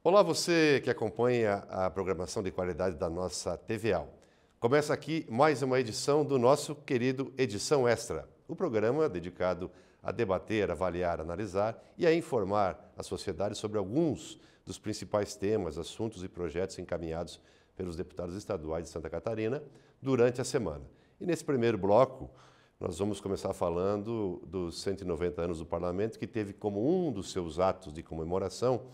Olá, você que acompanha a programação de qualidade da nossa TVAL. Começa aqui mais uma edição do nosso querido Edição Extra, o programa dedicado a debater, avaliar, analisar e a informar a sociedade sobre alguns dos principais temas, assuntos e projetos encaminhados pelos deputados estaduais de Santa Catarina durante a semana. E nesse primeiro bloco, nós vamos começar falando dos 190 anos do Parlamento, que teve como um dos seus atos de comemoração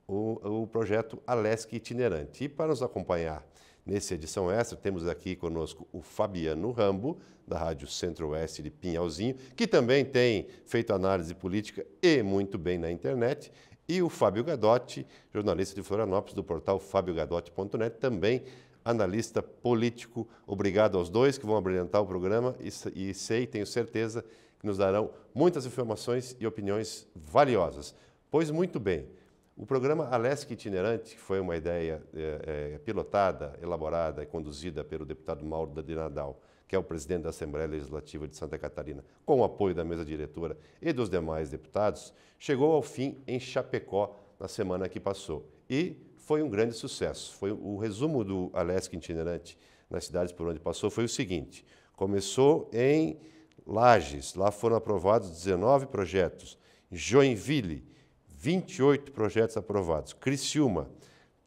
o projeto Alesc Itinerante. E para nos acompanhar nessa edição extra, temos aqui conosco o Fabiano Rambo, da Rádio Centro-Oeste de Pinhalzinho, que também tem feito análise política e muito bem na internet, e o Fábio Gadotti, jornalista de Florianópolis, do portal fabiogadotti.net, também analista político. Obrigado aos dois que vão abrilhantar o programa e tenho certeza que nos darão muitas informações e opiniões valiosas. Pois muito bem, o programa Alesc Itinerante, que foi uma ideia pilotada, elaborada e conduzida pelo deputado Mauro de Nadal, que é o presidente da Assembleia Legislativa de Santa Catarina, com o apoio da mesa diretora e dos demais deputados, chegou ao fim em Chapecó na semana que passou. E foi um grande sucesso. O resumo do Alesc Itinerante nas cidades por onde passou foi o seguinte: começou em Lages, lá foram aprovados 19 projetos. Joinville, 28 projetos aprovados. Criciúma,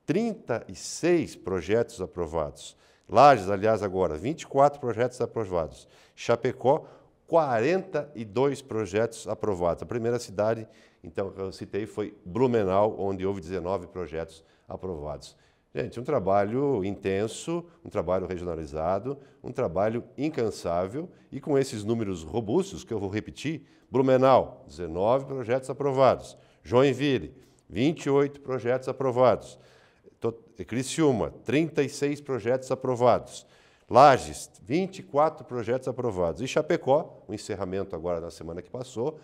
36 projetos aprovados. Lages, aliás, agora, 24 projetos aprovados. Chapecó, 42 projetos aprovados. A primeira cidade, então, que eu citei foi Blumenau, onde houve 19 projetos aprovados. Gente, um trabalho intenso, um trabalho regionalizado, um trabalho incansável e com esses números robustos, que eu vou repetir: Blumenau, 19 projetos aprovados. Joinville, 28 projetos aprovados. Criciúma, 36 projetos aprovados. Lages, 24 projetos aprovados. E Chapecó, o encerramento agora na semana que passou,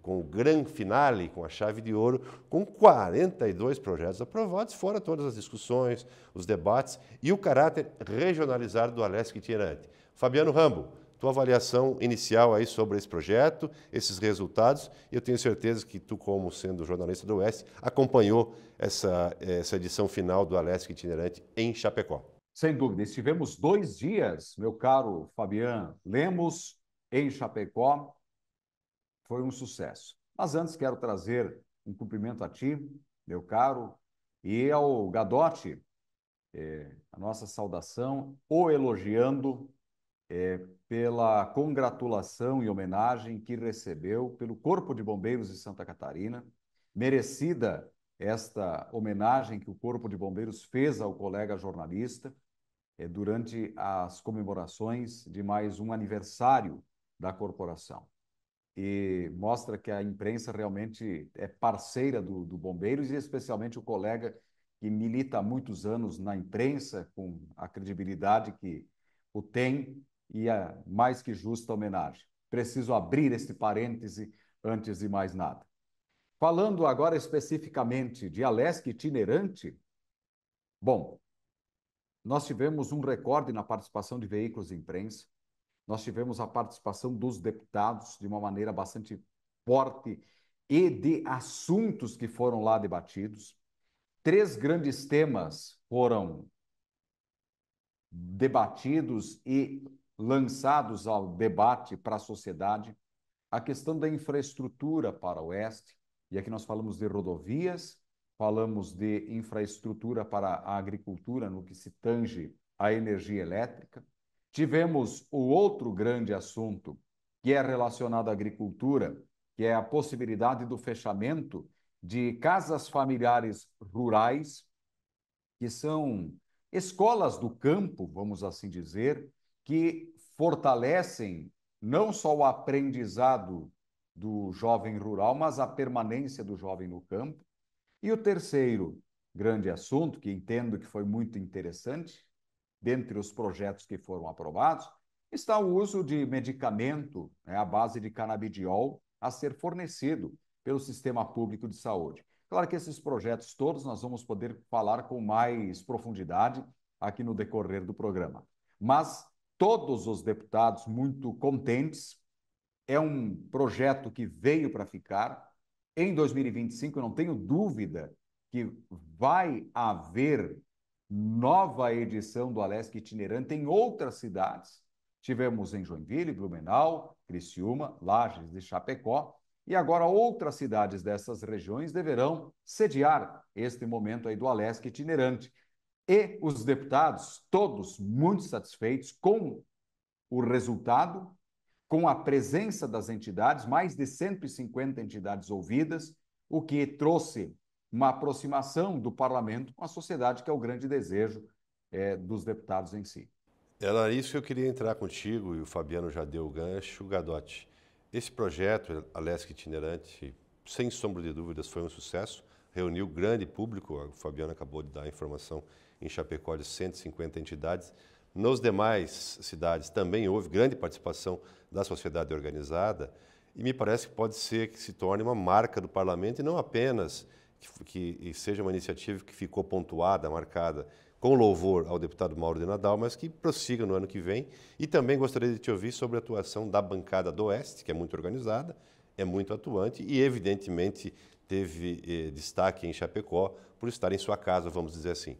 com o grande finale, com a chave de ouro, com 42 projetos aprovados, fora todas as discussões, os debates e o caráter regionalizado do Alesc Itinerante. Fabiano Rambo, tua avaliação inicial aí sobre esse projeto, esses resultados. Eu tenho certeza que tu, como sendo jornalista do Oeste, acompanhou essa edição final do Alesc Itinerante em Chapecó. Sem dúvida. Estivemos 2 dias, meu caro Fabiano Lemos, em Chapecó. Foi um sucesso. Mas antes quero trazer um cumprimento a ti, meu caro, e ao Gadotti, a nossa saudação, o elogiando pela congratulação e homenagem que recebeu pelo Corpo de Bombeiros de Santa Catarina. Merecida esta homenagem que o Corpo de Bombeiros fez ao colega jornalista durante as comemorações de mais um aniversário da corporação. E mostra que a imprensa realmente é parceira do Bombeiros, e especialmente o colega que milita há muitos anos na imprensa, com a credibilidade que o tem, e a mais que justa homenagem. Preciso abrir este parêntese antes de mais nada. Falando agora especificamente de Alesc Itinerante, bom, nós tivemos um recorde na participação de veículos de imprensa. Nós tivemos a participação dos deputados de uma maneira bastante forte e de assuntos que foram lá debatidos. 3 grandes temas foram debatidos e lançados ao debate para a sociedade. A questão da infraestrutura para o Oeste, e aqui nós falamos de rodovias, falamos de infraestrutura para a agricultura no que se tange à energia elétrica. Tivemos o outro grande assunto, que é relacionado à agricultura, que é a possibilidade do fechamento de casas familiares rurais, que são escolas do campo, vamos assim dizer, que fortalecem não só o aprendizado do jovem rural, mas a permanência do jovem no campo. E o terceiro grande assunto, que entendo que foi muito interessante, dentre os projetos que foram aprovados, está o uso de medicamento à base de canabidiol a ser fornecido pelo Sistema Público de Saúde. Claro que esses projetos todos nós vamos poder falar com mais profundidade aqui no decorrer do programa. Mas todos os deputados muito contentes. É um projeto que veio para ficar. Em 2025, eu não tenho dúvida que vai haver nova edição do Alesc itinerante em outras cidades. Tivemos em Joinville, Blumenau, Criciúma, Lages e Chapecó, e agora outras cidades dessas regiões deverão sediar este momento aí do Alesc itinerante. E os deputados, todos muito satisfeitos com o resultado, com a presença das entidades, mais de 150 entidades ouvidas, o que trouxe uma aproximação do parlamento com a sociedade, que é o grande desejo dos deputados em si. Era isso que eu queria entrar contigo, e o Fabiano já deu o gancho. Gadotti, esse projeto, Alesc Itinerante, sem sombra de dúvidas, foi um sucesso, reuniu grande público, o Fabiano acabou de dar a informação, em Chapecó de 150 entidades. Nos demais cidades também houve grande participação da sociedade organizada, e me parece que pode ser que se torne uma marca do parlamento, e não apenas que seja uma iniciativa que ficou pontuada, marcada, com louvor ao deputado Mauro de Nadal, mas que prossiga no ano que vem. E também gostaria de te ouvir sobre a atuação da bancada do Oeste, que é muito organizada, é muito atuante e, evidentemente, teve destaque em Chapecó por estar em sua casa, vamos dizer assim.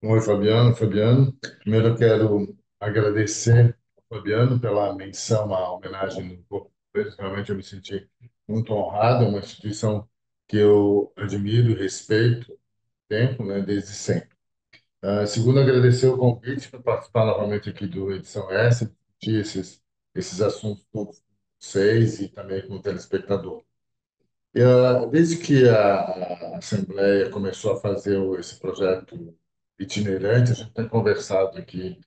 Oi, Fabiano. Fabiano, primeiro eu quero agradecer ao Fabiano pela menção à homenagem no Corpo de Bombeiros. Realmente eu me senti muito honrado, é uma instituição que eu admiro e respeito tempo, né, desde sempre. Segundo, agradecer o convite para participar novamente aqui do Edição S, discutir esses assuntos todos com vocês e também com o telespectador. Desde que a Assembleia começou a fazer esse projeto itinerante, a gente tem conversado aqui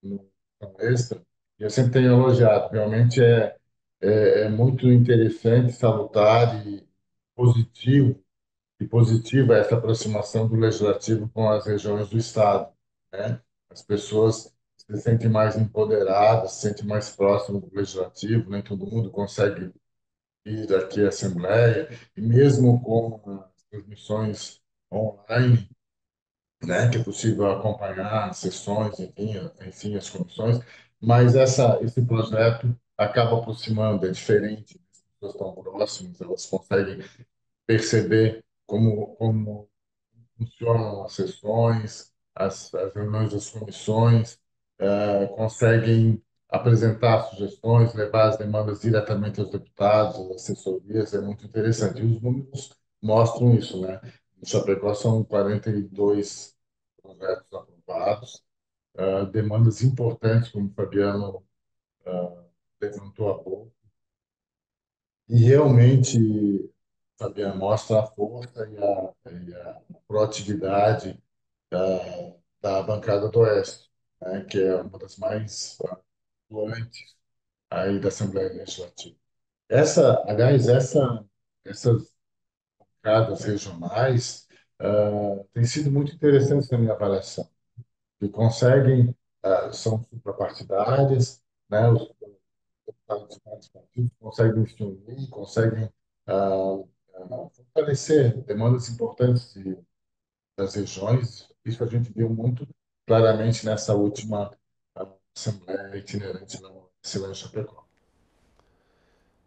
no Extra, e eu sempre tenho elogiado. Realmente é muito interessante, salutar positivo, e positiva essa aproximação do legislativo com as regiões do Estado, né? As pessoas se sentem mais empoderadas, se sentem mais próximas do legislativo, nem todo mundo consegue ir aqui à Assembleia, e mesmo com as transmissões online, né, que é possível acompanhar as sessões, enfim, as comissões, mas esse projeto acaba aproximando, é diferente, as pessoas estão próximas, elas conseguem perceber como funcionam as sessões, as reuniões das comissões, conseguem apresentar sugestões, levar as demandas diretamente aos deputados, às assessorias, é muito interessante. E os números mostram isso, né? Em Chapecó são 42 projetos aprovados, demandas importantes, como o Fabiano levantou há pouco, e realmente, Fabiano, mostra a força e a proatividade da bancada do Oeste, né, que é uma das mais atuantes aí da Assembleia Legislativa. Aliás, essas bancadas regionais têm sido muito interessantes na minha avaliação, que conseguem, são suprapartidárias, né, os deputados de vários partidos conseguem se unir, conseguem ah, fortalecer demandas importantes das regiões. Isso a gente viu muito claramente nessa última Assembleia itinerante lá em Chapecó.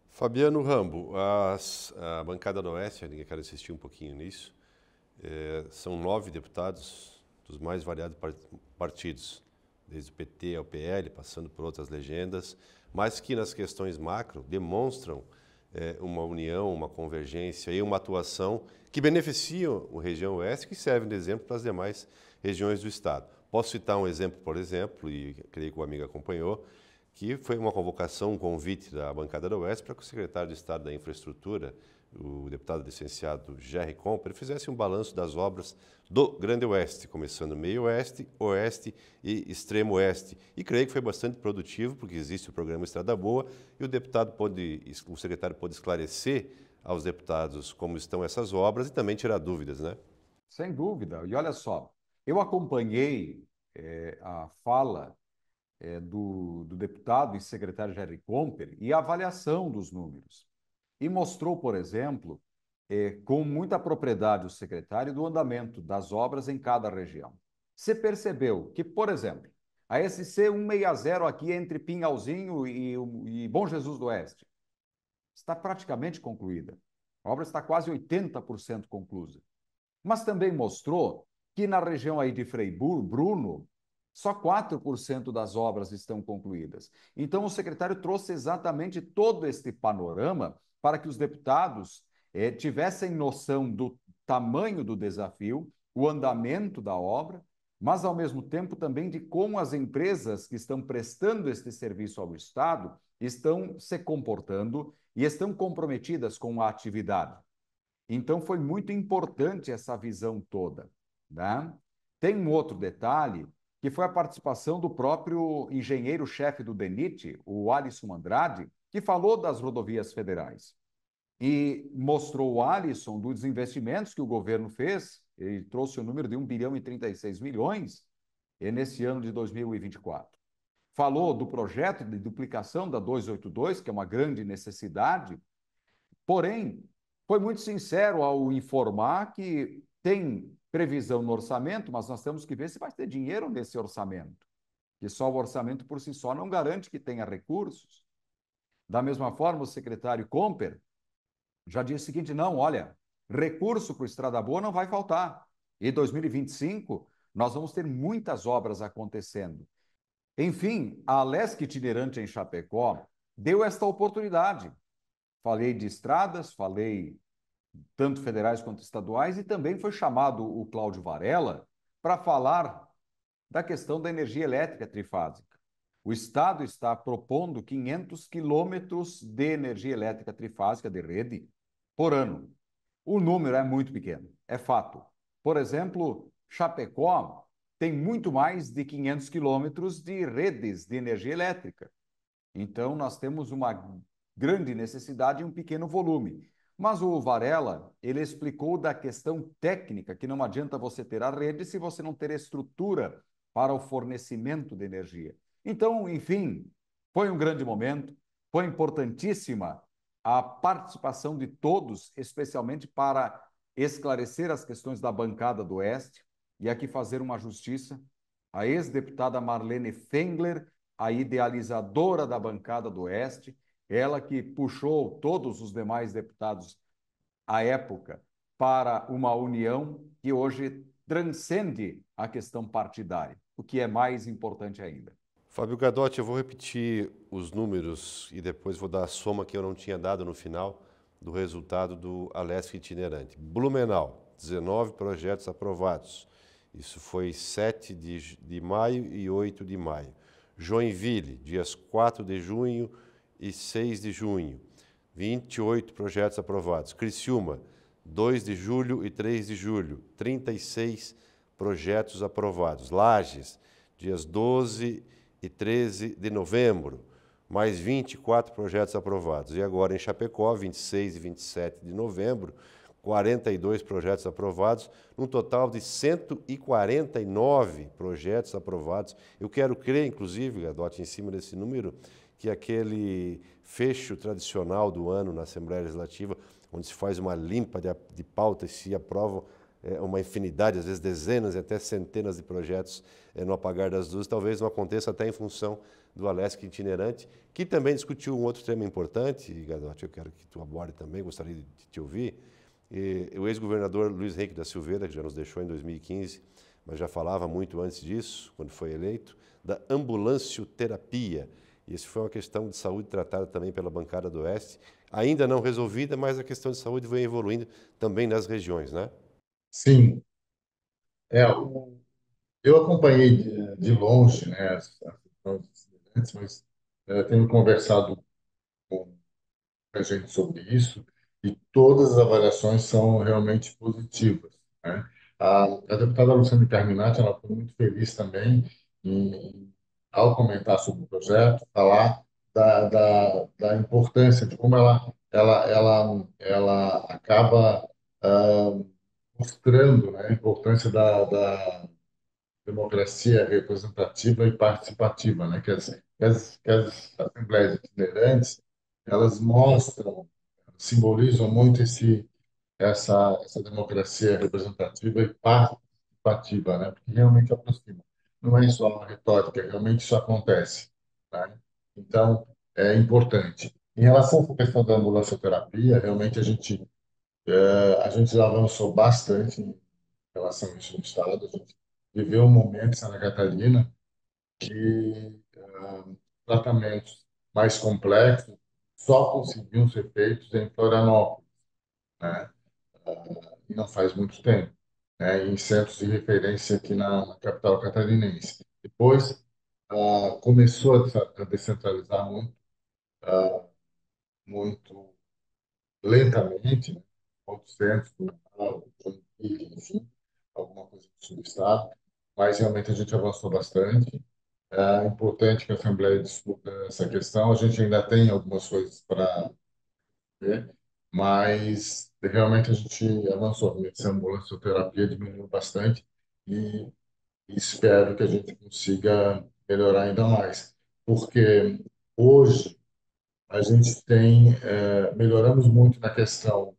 Fabiano Rambo, a bancada do Oeste, eu quero insistir um pouquinho nisso, são 9 deputados dos mais variados partidos, desde o PT ao PL, passando por outras legendas, mas que nas questões macro demonstram uma união, uma convergência e uma atuação que beneficiam a região Oeste, que servem de exemplo para as demais regiões do Estado. Posso citar um exemplo, por exemplo, e creio que o amigo acompanhou, que foi uma convocação, um convite da bancada da Oeste para que o secretário de Estado da Infraestrutura, o deputado licenciado Jerry Comper, fizesse um balanço das obras do Grande Oeste, começando meio Oeste, Oeste e Extremo Oeste. E creio que foi bastante produtivo, porque existe o programa Estrada Boa, e o secretário pôde esclarecer aos deputados como estão essas obras e também tirar dúvidas, né? Sem dúvida. E olha só, eu acompanhei a fala do deputado e secretário Jerry Comper e a avaliação dos números. E mostrou, por exemplo, com muita propriedade o secretário do andamento das obras em cada região. Você percebeu que, por exemplo, a SC 160 aqui entre Pinhalzinho e Bom Jesus do Oeste está praticamente concluída. A obra está quase 80% conclusa. mas também mostrou que na região aí de Frei Bruno, só 4% das obras estão concluídas. Então, o secretário trouxe exatamente todo este panorama para que os deputados tivessem noção do tamanho do desafio, o andamento da obra, mas, ao mesmo tempo, também de como as empresas que estão prestando este serviço ao Estado estão se comportando e estão comprometidas com a atividade. Então, foi muito importante essa visão toda, né? Tem um outro detalhe, que foi a participação do próprio engenheiro-chefe do DENIT, o Alisson Andrade, que falou das rodovias federais e mostrou o Alisson dos investimentos que o governo fez. Ele trouxe o número de 1 bilhão e 36 milhões nesse ano de 2024. Falou do projeto de duplicação da 282, que é uma grande necessidade, porém, foi muito sincero ao informar que tem previsão no orçamento, mas nós temos que ver se vai ter dinheiro nesse orçamento, que só o orçamento por si só não garante que tenha recursos. Da mesma forma, o secretário Comper já disse o seguinte: não, olha, recurso para o Estrada Boa não vai faltar. E 2025 nós vamos ter muitas obras acontecendo. Enfim, a Alesc itinerante em Chapecó deu esta oportunidade. Falei de estradas, falei tanto federais quanto estaduais, e também foi chamado o Cláudio Varela para falar da questão da energia elétrica trifásica. O Estado está propondo 500 quilômetros de energia elétrica trifásica de rede por ano. O número é muito pequeno, é fato. Por exemplo, Chapecó tem muito mais de 500 quilômetros de redes de energia elétrica. Então, nós temos uma grande necessidade e um pequeno volume. Mas o Varela, ele explicou da questão técnica, que não adianta você ter a rede se você não ter estrutura para o fornecimento de energia. Então, enfim, foi um grande momento, foi importantíssima a participação de todos, especialmente para esclarecer as questões da bancada do Oeste, e aqui fazer uma justiça. A ex-deputada Marlene Fengler, a idealizadora da bancada do Oeste, ela que puxou todos os demais deputados à época para uma união que hoje transcende a questão partidária, o que é mais importante ainda. Fábio Gadotti, eu vou repetir os números e depois vou dar a soma que eu não tinha dado no final do resultado do Alesc itinerante. Blumenau, 19 projetos aprovados. Isso foi 7 de maio e 8 de maio. Joinville, dias 4 de junho e 6 de junho, 28 projetos aprovados. Criciúma, 2 de julho e 3 de julho, 36 projetos aprovados. Lages, dias 12 e 13 de novembro, mais 24 projetos aprovados. E agora em Chapecó, 26 e 27 de novembro, 42 projetos aprovados, num total de 149 projetos aprovados. Eu quero crer, inclusive, Gadotti, em cima desse número, que aquele fecho tradicional do ano na Assembleia Legislativa, onde se faz uma limpa de pauta e se aprovam uma infinidade, às vezes dezenas e até centenas de projetos no apagar das luzes, talvez não aconteça até em função do Alesc itinerante, que também discutiu um outro tema importante, Gadotti, eu quero que tu aborde também, gostaria de te ouvir. O ex-governador Luiz Henrique da Silveira, que já nos deixou em 2015, mas já falava muito antes disso, quando foi eleito, da ambulancioterapia. E isso foi uma questão de saúde tratada também pela bancada do Oeste, ainda não resolvida, mas a questão de saúde vem evoluindo também nas regiões, né? Sim, eu acompanhei de longe, né, as estudantes, mas tenho conversado com a gente sobre isso e todas as avaliações são realmente positivas, né? A deputada Luciane Carminati, ela foi muito feliz também ao comentar sobre o projeto, falar da importância, de como ela acaba mostrando, né, a importância da democracia representativa e participativa, né? Que as assembleias itinerantes, elas mostram, simbolizam muito essa democracia representativa e participativa, né? Porque realmente aproxima. Não é só uma retórica, realmente isso acontece, né? Então, é importante. Em relação a essa questão da ambulancioterapia, realmente a gente já avançou bastante relação a isso no Estado. A gente viveu um momento em Santa Catarina que tratamentos mais complexos só conseguiam ser feitos em Florianópolis, né? E não faz muito tempo, né? Em centros de referência aqui na capital catarinense. Depois, começou a descentralizar muito lentamente, né? Outros centros, Joinville, enfim, alguma coisa do subestado, mas realmente a gente avançou bastante. É importante que a Assembleia discuta essa questão. A gente ainda tem algumas coisas para ver, mas realmente a gente avançou. A medicina ambulancioterapia diminuiu bastante e espero que a gente consiga melhorar ainda mais, porque hoje a gente tem melhoramos muito na questão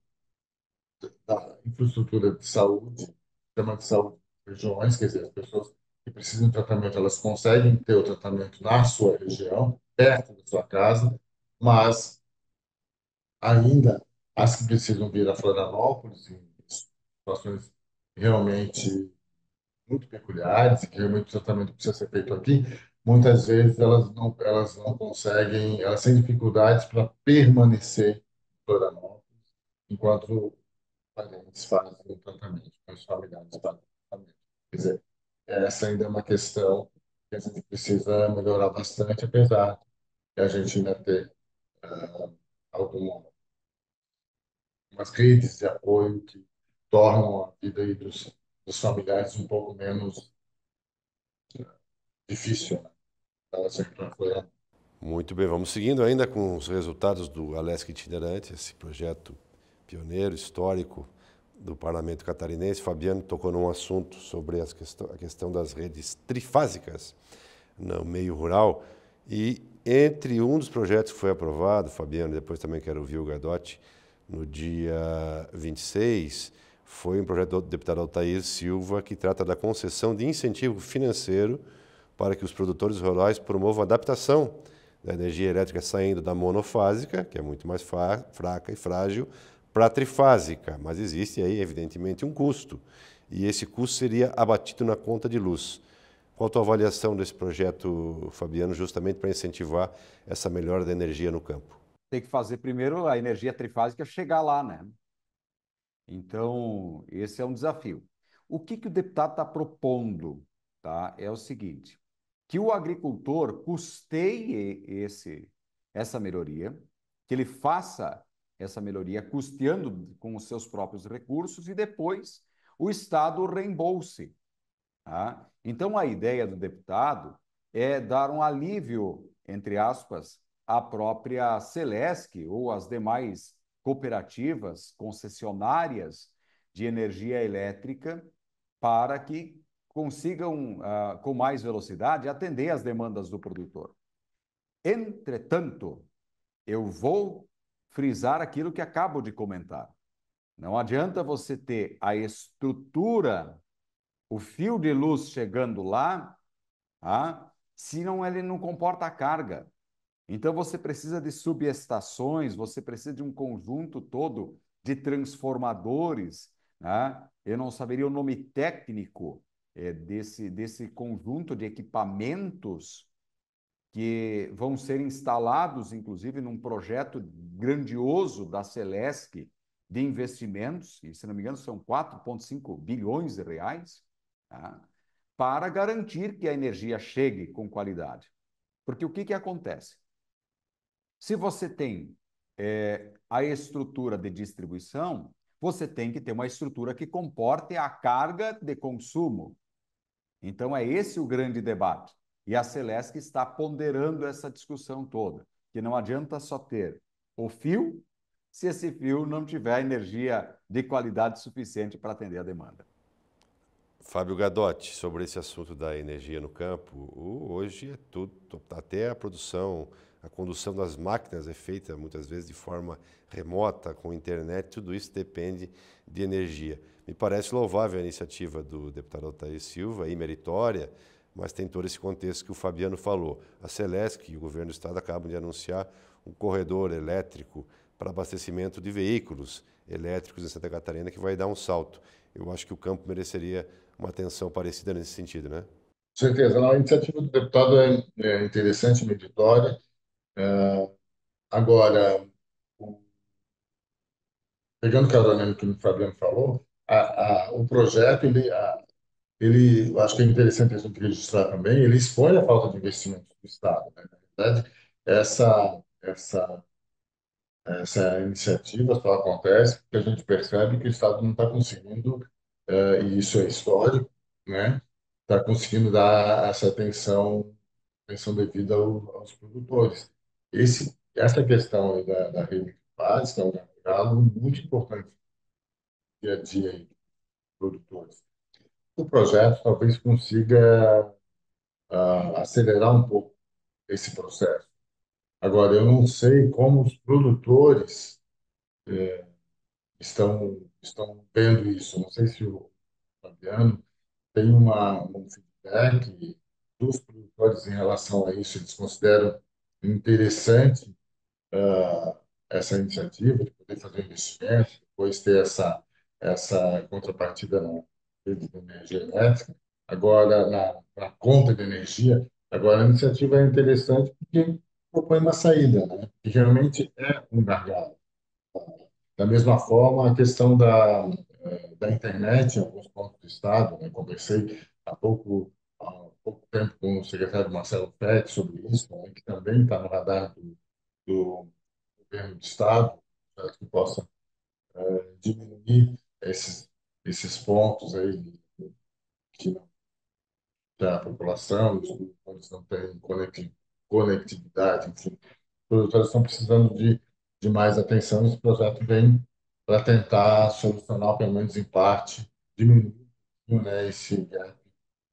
da infraestrutura de saúde, sistema de saúde das regiões, quer dizer, as pessoas que precisam de tratamento, elas conseguem ter o tratamento na sua região, perto da sua casa, mas ainda as que precisam vir a Florianópolis, em situações realmente muito peculiares, que realmente o tratamento precisa ser feito aqui, muitas vezes elas não conseguem, elas têm dificuldades para permanecer em Florianópolis, enquanto parentes fazem o tratamento, os familiares fazem o tratamento. Quer dizer, essa ainda é uma questão que a gente precisa melhorar bastante, apesar de a gente ainda ter algumas redes de apoio que tornam a vida aí dos familiares um pouco menos difícil, né? Ela sempre foi. Muito bem, vamos seguindo ainda com os resultados do Alesc Itinerante, esse projeto pioneiro, histórico do Parlamento Catarinense. Fabiano tocou num assunto sobre a questão das redes trifásicas no meio rural. E entre um dos projetos que foi aprovado, Fabiano, depois também quero ouvir o Gadotti, no dia 26, foi um projeto do deputado Altair Silva, que trata da concessão de incentivo financeiro para que os produtores rurais promovam a adaptação da energia elétrica saindo da monofásica, que é muito mais fraca e frágil, para a trifásica. Mas existe aí, evidentemente, um custo. E esse custo seria abatido na conta de luz. Qual a tua avaliação desse projeto, Fabiano, justamente para incentivar essa melhora da energia no campo? Tem que fazer primeiro a energia trifásica chegar lá, né? Então, esse é um desafio. O que o deputado está propondo, tá? É o seguinte, que o agricultor custeie essa melhoria, que ele faça essa melhoria custeando com os seus próprios recursos e depois o Estado reembolse. Tá? Então, a ideia do deputado é dar um alívio, entre aspas, à própria Celesc ou às demais cooperativas concessionárias de energia elétrica para que consigam, com mais velocidade, atender às demandas do produtor. Entretanto, eu vou frisar aquilo que acabo de comentar. Não adianta você ter a estrutura, o fio de luz chegando lá, se ele não comporta a carga. Então, você precisa de subestações, você precisa de um conjunto todo de transformadores. Eu não saberia o nome técnico desse conjunto de equipamentos que vão ser instalados, inclusive, num projeto grandioso da Celesc de investimentos, e, se não me engano, são 4,5 bilhões de reais, para garantir que a energia chegue com qualidade. Porque o que acontece? Se você tem a estrutura de distribuição, você tem que ter uma estrutura que comporte a carga de consumo. Então, é esse o grande debate. E a Celesc está ponderando essa discussão toda, que não adianta só ter o fio, se esse fio não tiver energia de qualidade suficiente para atender a demanda. Fábio Gadotti, sobre esse assunto da energia no campo, hoje é tudo, até a produção, a condução das máquinas é feita muitas vezes de forma remota, com internet, tudo isso depende de energia. Me parece louvável a iniciativa do deputado Altair Silva, e meritória, mas tem todo esse contexto que o Fabiano falou. A Celesc e o governo do estado acabam de anunciar um corredor elétrico para abastecimento de veículos elétricos em Santa Catarina, que vai dar um salto. Eu acho que o campo mereceria uma atenção parecida nesse sentido, né? Com certeza. Não, a iniciativa do deputado é interessante, meritória. Agora, o- pegando carona no que o Fabiano falou, o projeto, eu acho que é interessante a gente registrar também, ele expõe a falta de investimento do Estado, né? Na verdade, essa iniciativa só acontece porque a gente percebe que o Estado não está conseguindo, e isso é histórico, né? Está conseguindo dar essa atenção devida aos produtores. Essa questão aí da rede básica é um gargalo muito importante no dia a dia aí dos produtores. O projeto talvez consiga acelerar um pouco esse processo. Agora, eu não sei como os produtores estão vendo isso. Não sei se o Fabiano tem um feedback dos produtores em relação a isso. Eles consideram interessante essa iniciativa de poder fazer investimento, depois ter essa contrapartida na rede de energia elétrica. Agora, na conta de energia, agora a iniciativa é interessante porque propõe uma saída, né? Que realmente é um gargalo. Da mesma forma, a questão da internet em alguns pontos do Estado, né? Conversei há pouco tempo com o secretário Marcelo Pet sobre isso, né? Que também está no radar do governo do Estado, para que possa diminuir esses pontos aí que não tem a população, os produtores não têm conectividade, enfim. Os produtores estão precisando de mais atenção e esse projeto vem para tentar solucionar, pelo menos em parte, diminuir, né,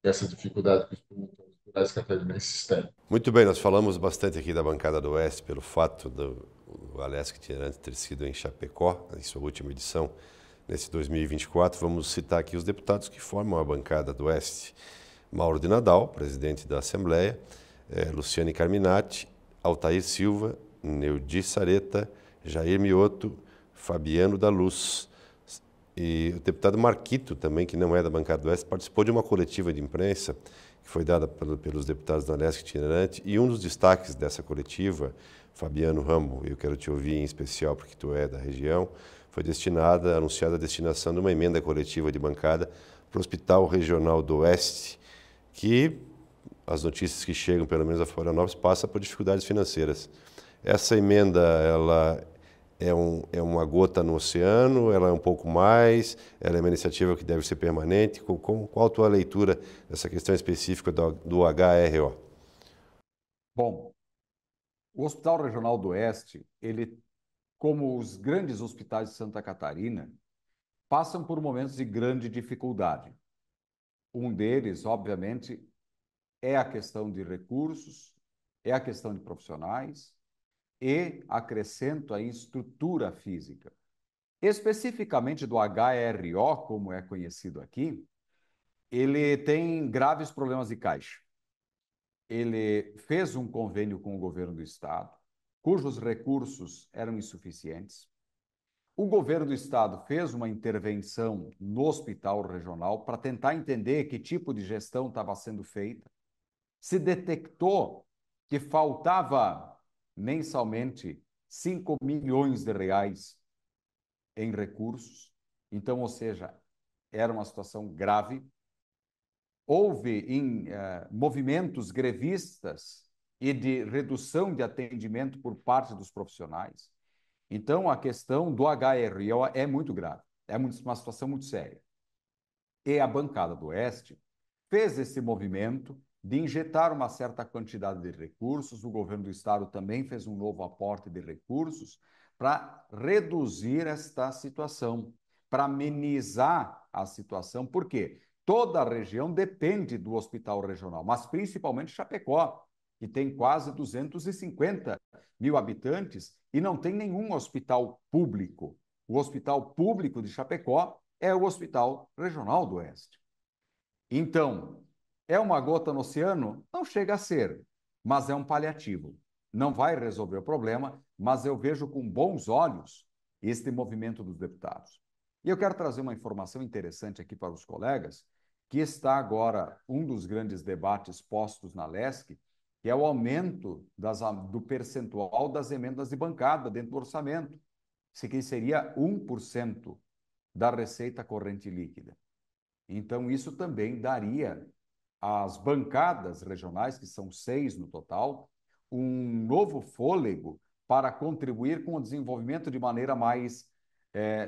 essa dificuldade que os produtores rurais catarinenses têm. Muito bem, nós falamos bastante aqui da bancada do Oeste pelo fato do Alesc Itinerante ter sido em Chapecó, em sua última edição, nesse 2024. Vamos citar aqui os deputados que formam a bancada do Oeste. Mauro de Nadal, presidente da Assembleia, Luciane Carminati, Altair Silva, Neudi Sareta, Jair Mioto, Fabiano da Luz. E o deputado Marquito também, que não é da bancada do Oeste, participou de uma coletiva de imprensa que foi dada pelos deputados da Alesc Itinerante, e um dos destaques dessa coletiva, Fabiano Ramo, eu quero te ouvir em especial porque tu é da região, foi anunciada a destinação de uma emenda coletiva de bancada para o Hospital Regional do Oeste, que as notícias que chegam, pelo menos a Florianópolis, passa por dificuldades financeiras. Essa emenda, ela é uma gota no oceano, ela é um pouco mais, ela é uma iniciativa que deve ser permanente. Qual a tua leitura dessa questão específica do HRO? Bom, o Hospital Regional do Oeste, ele, como os grandes hospitais de Santa Catarina, passam por momentos de grande dificuldade. Um deles, obviamente, é a questão de recursos, é a questão de profissionais e acrescento a estrutura física. Especificamente do HRO, como é conhecido aqui, ele tem graves problemas de caixa. Ele fez um convênio com o governo do estado, cujos recursos eram insuficientes. O governo do estado fez uma intervenção no hospital regional para tentar entender que tipo de gestão estava sendo feita. Se detectou que faltava mensalmente 5 milhões de reais em recursos. Então, ou seja, era uma situação grave. Houve movimentos grevistas e de redução de atendimento por parte dos profissionais. Então, a questão do HRO é muito grave, é uma situação muito séria. E a bancada do Oeste fez esse movimento de injetar uma certa quantidade de recursos, o governo do estado também fez um novo aporte de recursos para reduzir esta situação, para amenizar a situação, porque toda a região depende do hospital regional, mas principalmente Chapecó, que tem quase 250 mil habitantes e não tem nenhum hospital público. O hospital público de Chapecó é o Hospital Regional do Oeste. Então, é uma gota no oceano? Não chega a ser, mas é um paliativo. não vai resolver o problema, mas eu vejo com bons olhos este movimento dos deputados. E eu quero trazer uma informação interessante aqui para os colegas, que está agora um dos grandes debates postos na LESC, que é o aumento do percentual das emendas de bancada dentro do orçamento. Isso aqui seria 1% da receita corrente líquida. Então, isso também daria às bancadas regionais, que são 6 no total, um novo fôlego para contribuir com o desenvolvimento de maneira mais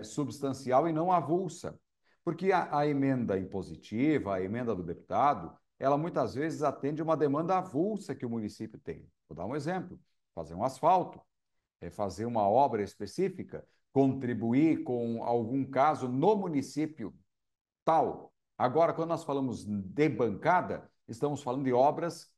substancial e não avulsa. Porque a emenda impositiva, a emenda do deputado, ela muitas vezes atende uma demanda avulsa que o município tem. Vou dar um exemplo: fazer um asfalto, fazer uma obra específica, contribuir com algum caso no município tal. Agora, quando nós falamos de bancada, estamos falando de obras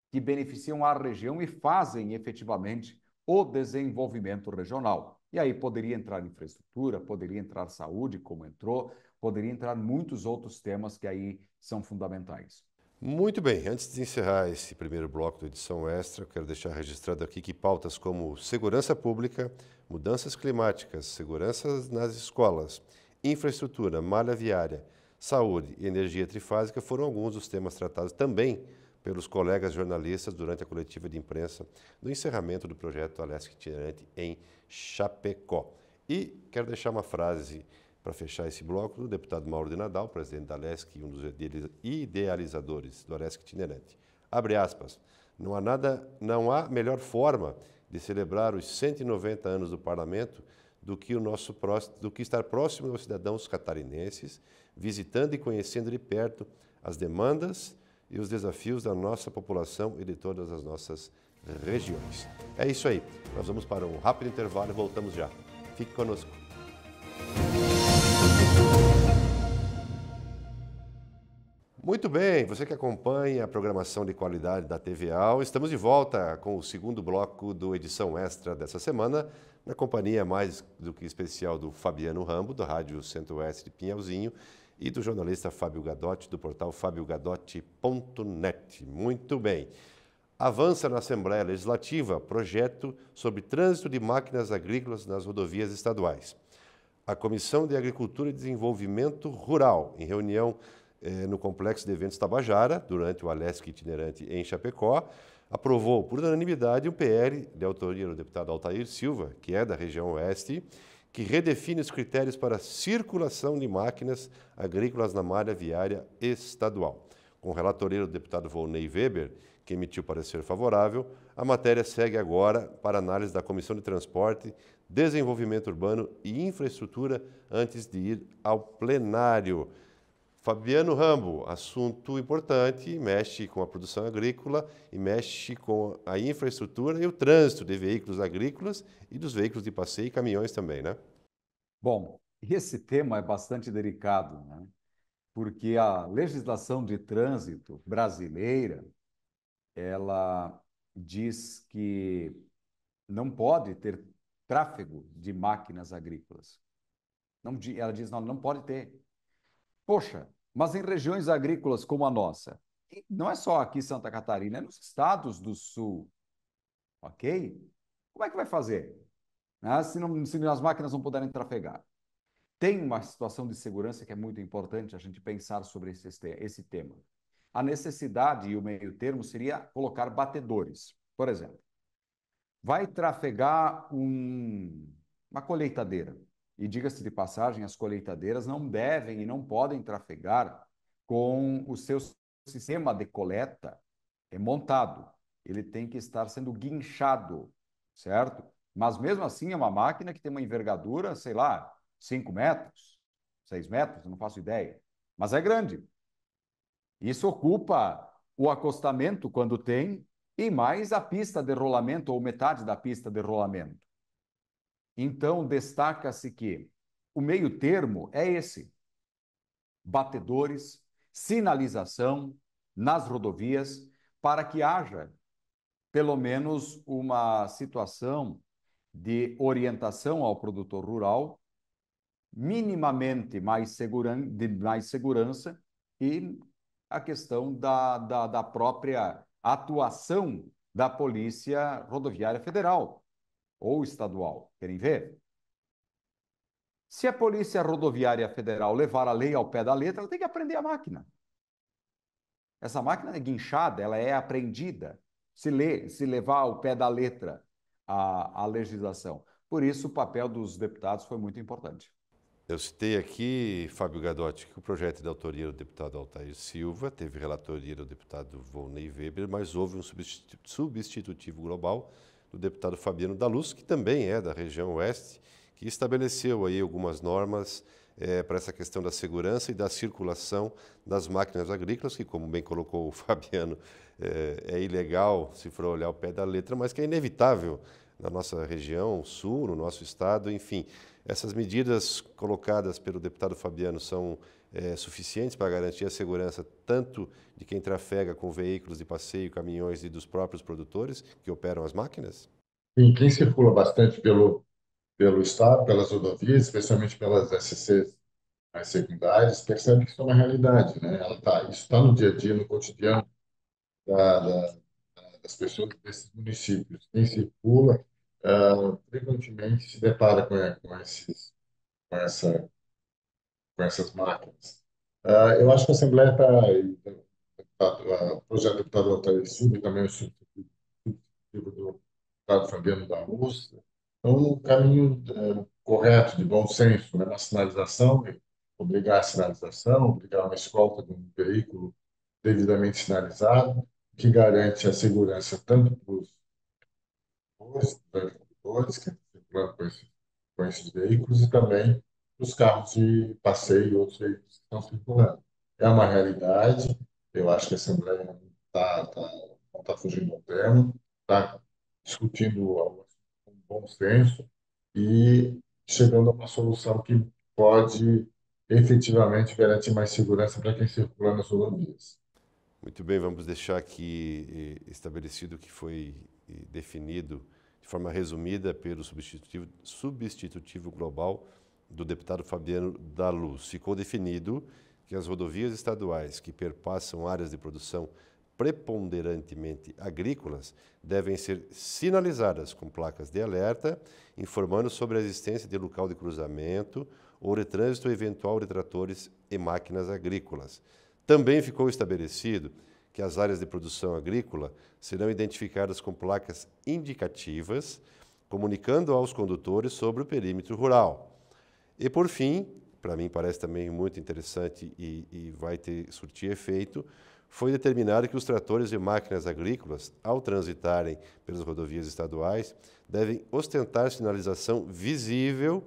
que beneficiam a região e fazem efetivamente o desenvolvimento regional. E aí poderia entrar infraestrutura, poderia entrar saúde, como entrou, poderia entrar muitos outros temas que aí são fundamentais. Muito bem, antes de encerrar esse primeiro bloco da edição extra, eu quero deixar registrado aqui que pautas como segurança pública, mudanças climáticas, segurança nas escolas, infraestrutura, malha viária, saúde e energia trifásica foram alguns dos temas tratados também pelos colegas jornalistas durante a coletiva de imprensa do encerramento do projeto Alesc Itinerante em Chapecó. E quero deixar uma frase para fechar esse bloco do deputado Mauro de Nadal, presidente da Alesc e um dos idealizadores do Alesc Itinerante. Abre aspas, não há melhor forma de celebrar os 190 anos do Parlamento do que estar próximo aos cidadãos catarinenses, visitando e conhecendo de perto as demandas e os desafios da nossa população e de todas as nossas regiões. É isso aí. Nós vamos para um rápido intervalo e voltamos já. Fique conosco. Muito bem, você que acompanha a programação de qualidade da TVA, estamos de volta com o segundo bloco do Edição Extra dessa semana, na companhia mais do que especial do Fabiano Rambo, da Rádio Centro-Oeste de Pinhalzinho, e do jornalista Fábio Gadotti, do portal fabiogadotti.net. Muito bem. Avança na Assembleia Legislativa projeto sobre trânsito de máquinas agrícolas nas rodovias estaduais. A Comissão de Agricultura e Desenvolvimento Rural, em reunião no Complexo de Eventos Tabajara, durante o Alesc Itinerante em Chapecó, aprovou por unanimidade um PL de autoria do deputado Altair Silva, que é da região oeste, que redefine os critérios para circulação de máquinas agrícolas na malha viária estadual. Com relatoria do deputado Volney Weber, que emitiu parecer favorável, a matéria segue agora para análise da Comissão de Transporte, Desenvolvimento Urbano e Infraestrutura antes de ir ao plenário. Fabiano Rambo, assunto importante, mexe com a produção agrícola e mexe com a infraestrutura e o trânsito de veículos agrícolas e dos veículos de passeio e caminhões também, né? Bom, esse tema é bastante delicado, né? Porque a legislação de trânsito brasileira, ela diz que não pode ter tráfego de máquinas agrícolas. Ela diz, não pode ter. Poxa, mas em regiões agrícolas como a nossa, não é só aqui em Santa Catarina, é nos estados do sul, ok? Como é que vai fazer, né, se as máquinas não puderem trafegar? Tem uma situação de segurança que é muito importante a gente pensar sobre esse tema. A necessidade e o meio termo seria colocar batedores. Por exemplo, vai trafegar uma colheitadeira. E diga-se de passagem, as colheitadeiras não devem e não podem trafegar com o seu sistema de coleta montado. Ele tem que estar sendo guinchado, certo? Mas mesmo assim é uma máquina que tem uma envergadura, sei lá, 5 metros, 6 metros, eu não faço ideia. Mas é grande. Isso ocupa o acostamento quando tem e mais a pista de rolamento ou metade da pista de rolamento. Então, destaca-se que o meio termo é esse: batedores, sinalização nas rodovias, para que haja pelo menos uma situação de orientação ao produtor rural, minimamente de mais segurança, e a questão da própria atuação da Polícia Rodoviária Federal ou estadual. Querem ver? Se a Polícia Rodoviária Federal levar a lei ao pé da letra, ela tem que apreender a máquina. Essa máquina é guinchada, ela é apreendida. Se levar ao pé da letra a legislação. Por isso, o papel dos deputados foi muito importante. Eu citei aqui, Fábio Gadotti, que o projeto de autoria do deputado Altair Silva, teve relatoria do deputado Volney Weber, mas houve um substitutivo global do deputado Fabiano da Luz, que também é da região oeste, que estabeleceu aí algumas normas para essa questão da segurança e da circulação das máquinas agrícolas, que, como bem colocou o Fabiano, é ilegal se for olhar o pé da letra, mas que é inevitável na nossa região sul, no nosso estado, enfim. Essas medidas colocadas pelo deputado Fabiano são suficientes para garantir a segurança tanto de quem trafega com veículos de passeio, caminhões e dos próprios produtores que operam as máquinas? Sim, quem circula bastante pelo estado, pelas rodovias, especialmente pelas SCs mais secundárias, percebe que isso é uma realidade, né? Isso está no dia a dia, no cotidiano das pessoas desses municípios. Quem circula frequentemente se depara com essa, com essas máquinas. Eu acho que a Assembleia o projeto do deputado Altair Silva e também o substitutivo do deputado Fabiano da Luz, estão no caminho correto, de bom senso, né? Na sinalização, obrigar a sinalização, obrigar uma escolta de um veículo devidamente sinalizado, que garante a segurança tanto para os agricultores que circulam com esses veículos e também para os carros de passeio e outros veículos que estão circulando. É uma realidade, eu acho que a Assembleia não está fugindo do tema, está discutindo algo com bom senso e chegando a uma solução que pode efetivamente garantir mais segurança para quem circula nas rodovias. Muito bem, vamos deixar aqui estabelecido o que foi definido de forma resumida pelo substitutivo global do deputado Fabiano da Luz. Ficou definido que as rodovias estaduais que perpassam áreas de produção preponderantemente agrícolas devem ser sinalizadas com placas de alerta, informando sobre a existência de local de cruzamento ou de trânsito eventual de tratores e máquinas agrícolas. Também ficou estabelecido que as áreas de produção agrícola serão identificadas com placas indicativas, comunicando aos condutores sobre o perímetro rural. E, por fim, para mim parece também muito interessante e vai surtir efeito, foi determinado que os tratores e máquinas agrícolas, ao transitarem pelas rodovias estaduais, devem ostentar sinalização visível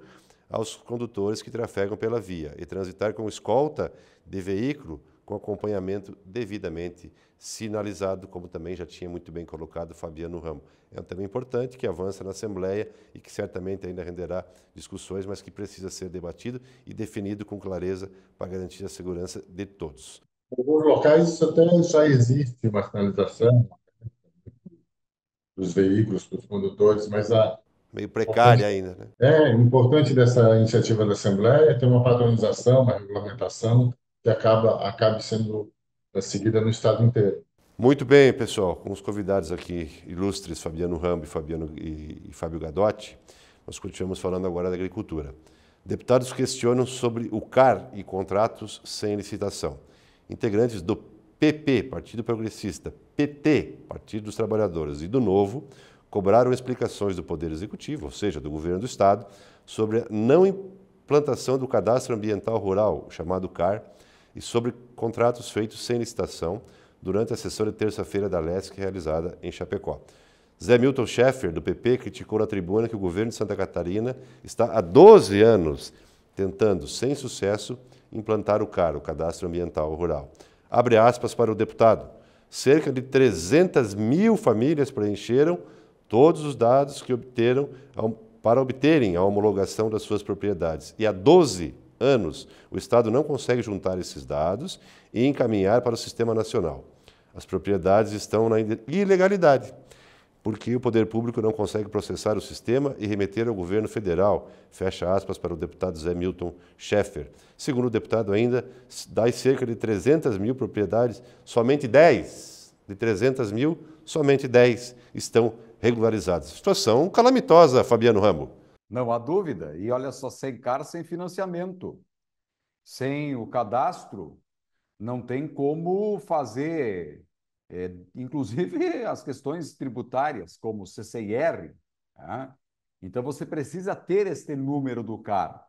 aos condutores que trafegam pela via e transitar com escolta de veículo com acompanhamento devidamente sinalizado, como também já tinha muito bem colocado Fabiano Ramo. É um tema importante que avança na Assembleia e que certamente ainda renderá discussões, mas que precisa ser debatido e definido com clareza para garantir a segurança de todos. Em alguns locais isso até já existe uma sinalização dos veículos, dos condutores, mas meio precária ainda, né? O importante dessa iniciativa da Assembleia é ter uma padronização, uma regulamentação que acabe sendo seguida no estado inteiro. Muito bem, pessoal, com os convidados aqui ilustres, Fabiano Ramo e Fábio Gadotti, nós continuamos falando agora da agricultura. Deputados questionam sobre o CAR e contratos sem licitação. Integrantes do PP, Partido Progressista, PT, Partido dos Trabalhadores, e do Novo, cobraram explicações do Poder Executivo, ou seja, do Governo do Estado, sobre a não implantação do Cadastro Ambiental Rural, chamado CAR, e sobre contratos feitos sem licitação durante a sessão de terça-feira da LESC realizada em Chapecó. Zé Milton Schaeffer, do PP, criticou na tribuna que o governo de Santa Catarina está há 12 anos tentando, sem sucesso, implantar o CAR, o Cadastro Ambiental Rural. Abre aspas para o deputado. Cerca de 300 mil famílias preencheram todos os dados que para obterem a homologação das suas propriedades. E há 12 anos o Estado não consegue juntar esses dados e encaminhar para o Sistema Nacional. As propriedades estão na ilegalidade, porque o poder público não consegue processar o sistema e remeter ao governo federal, fecha aspas para o deputado Zé Milton Schaeffer. Segundo o deputado ainda, das cerca de 300 mil propriedades, somente 10 de 300 mil somente 10 estão regularizados. Situação calamitosa, Fabiano Rambo. Não há dúvida. E olha só, sem CAR, sem financiamento. Sem o cadastro, não tem como fazer, inclusive, as questões tributárias, como CCIR. Tá? Então, você precisa ter este número do CAR.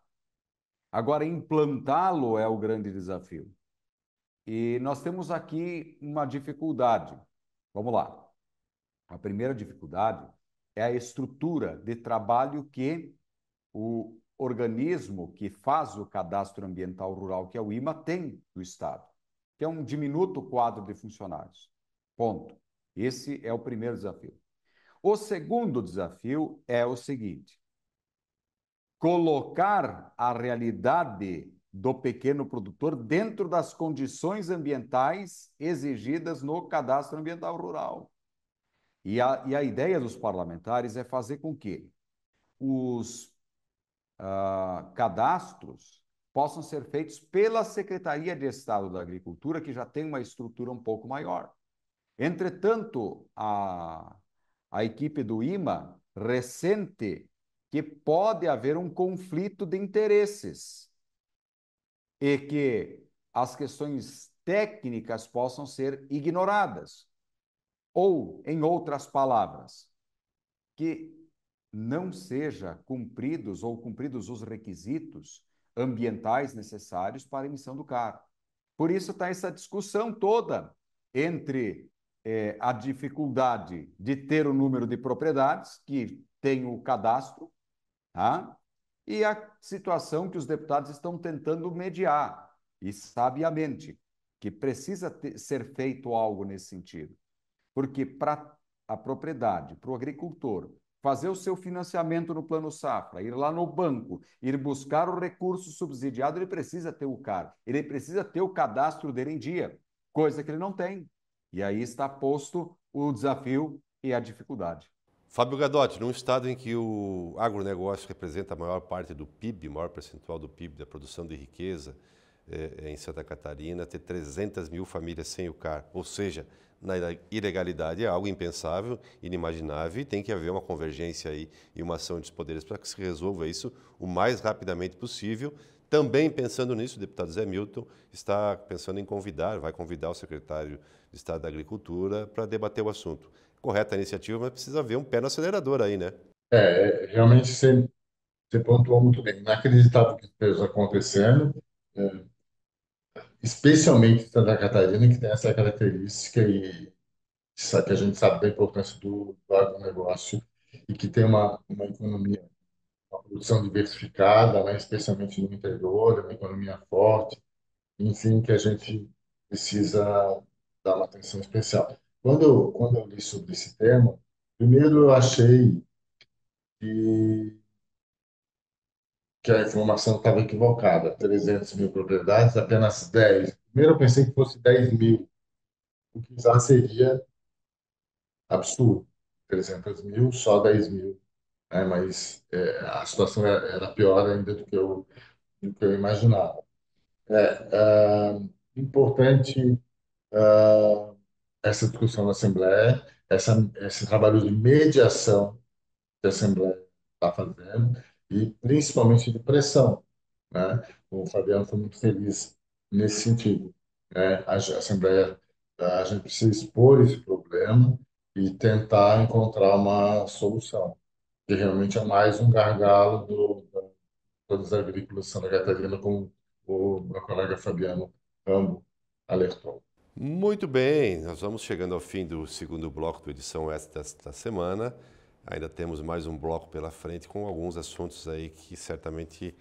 Agora, implantá-lo é o grande desafio. E nós temos aqui uma dificuldade. Vamos lá. A primeira dificuldade é a estrutura de trabalho que o organismo que faz o cadastro ambiental rural, que é o IMA, tem do Estado, que é um diminuto quadro de funcionários. Ponto. Esse é o primeiro desafio. O segundo desafio é o seguinte: colocar a realidade do pequeno produtor dentro das condições ambientais exigidas no cadastro ambiental rural. E a ideia dos parlamentares é fazer com que os cadastros possam ser feitos pela Secretaria de Estado da Agricultura, que já tem uma estrutura um pouco maior. Entretanto, a equipe do IMA ressente que pode haver um conflito de interesses e que as questões técnicas possam ser ignoradas. Ou, em outras palavras, que não seja cumpridos os requisitos ambientais necessários para a emissão do CAR. Por isso está essa discussão toda entre a dificuldade de ter o número de propriedades que tem o cadastro, tá? E a situação que os deputados estão tentando mediar, e sabiamente, que precisa ser feito algo nesse sentido. Porque para a propriedade, para o agricultor, fazer o seu financiamento no Plano Safra, ir lá no banco, ir buscar o recurso subsidiado, ele precisa ter o CAR, ele precisa ter o cadastro dele em dia, coisa que ele não tem. E aí está posto o desafio e a dificuldade. Fábio Gadotti, num estado em que o agronegócio representa a maior parte do PIB, maior percentual do PIB, da produção de riqueza em Santa Catarina, ter 300 mil famílias sem o CAR, ou seja, na ilegalidade é algo impensável, inimaginável, e tem que haver uma convergência aí e uma ação dos poderes para que se resolva isso o mais rapidamente possível. Também pensando nisso, o deputado Zé Milton está pensando em vai convidar o secretário de Estado da Agricultura para debater o assunto. Correta a iniciativa, mas precisa haver um pé no acelerador aí, né? Realmente você pontuou muito bem. Inacreditável o que esteja acontecendo, especialmente em Santa Catarina, que tem essa característica e que a gente sabe da importância do agronegócio e que tem uma economia, uma produção diversificada, né, especialmente no interior, uma economia forte, enfim, que a gente precisa dar uma atenção especial. Quando eu li sobre esse tema, primeiro eu achei que a informação estava equivocada. 300 mil propriedades, apenas 10. Primeiro eu pensei que fosse 10 mil, o que já seria absurdo. 300 mil, só 10 mil. Né? Mas a situação era pior ainda do que eu imaginava. Importante essa discussão na Assembleia, esse trabalho de mediação que a Assembleia está fazendo e principalmente de pressão, né? O Fabiano foi muito feliz nesse sentido, né? A Assembleia, a gente precisa expor esse problema e tentar encontrar uma solução, que realmente é mais um gargalo dos agrícolas de Santa Catarina, como o meu colega Fabiano Rambo alertou. Muito bem, nós vamos chegando ao fim do segundo bloco do Edição Extra desta semana. Ainda temos mais um bloco pela frente com alguns assuntos aí que certamente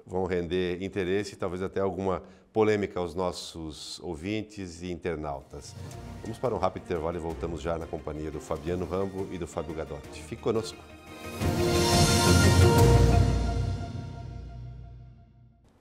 vão render interesse e talvez até alguma polêmica aos nossos ouvintes e internautas. Vamos para um rápido intervalo e voltamos já na companhia do Fabiano Rambo e do Fábio Gadotti. Fique conosco.